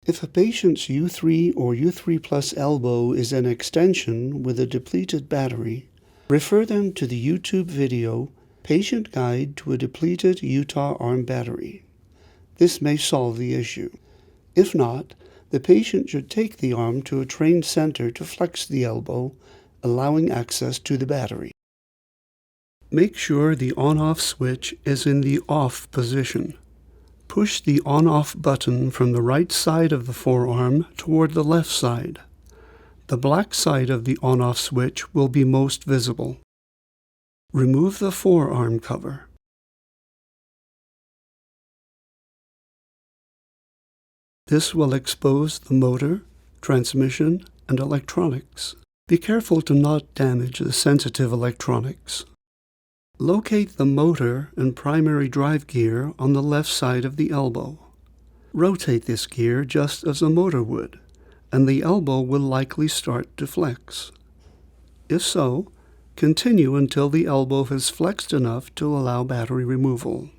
If a patient's U3 or U3 Plus elbow is an extension with a depleted battery, refer them to the YouTube video, Patient Guide to a Depleted Utah Arm Battery. This may solve the issue. If not, the patient should take the arm to a trained center to flex the elbow, allowing access to the battery. Make sure the on-off switch is in the off position. Push the on-off button from the right side of the forearm toward the left side. The black side of the on-off switch will be most visible. Remove the forearm cover. This will expose the motor, transmission, and electronics. Be careful to not damage the sensitive electronics. Locate the motor and primary drive gear on the left side of the elbow. Rotate this gear just as a motor would, and the elbow will likely start to flex. If so, continue until the elbow is flexed enough to allow battery removal.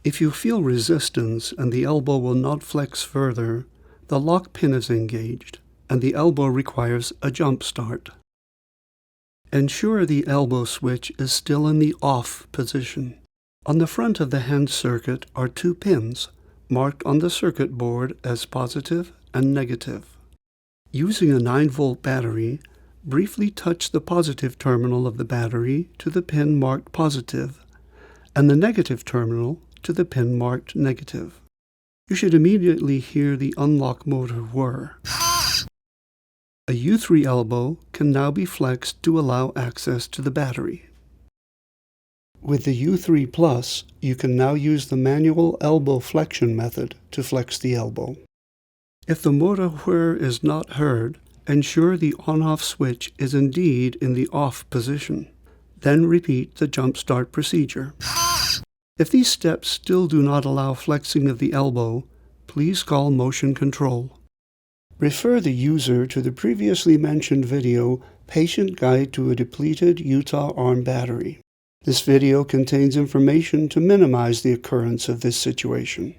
If you feel resistance and the elbow will not flex further, the lock pin is engaged, and the elbow requires a jump start. Ensure the elbow switch is still in the off position. On the front of the hand circuit are 2 pins, marked on the circuit board as positive and negative. Using a 9-volt battery, briefly touch the positive terminal of the battery to the pin marked positive, and the negative terminal to the pin marked negative. You should immediately hear the unlock motor whir. A U3 elbow can now be flexed to allow access to the battery. With the U3 Plus, you can now use the manual elbow flexion method to flex the elbow. If the motor whir is not heard, ensure the on-off switch is indeed in the off position. Then repeat the jump start procedure. If these steps still do not allow flexing of the elbow, please call motion control. Refer the user to the previously mentioned video, Patient Guide to a Depleted Utah Arm Battery. This video contains information to minimize the occurrence of this situation.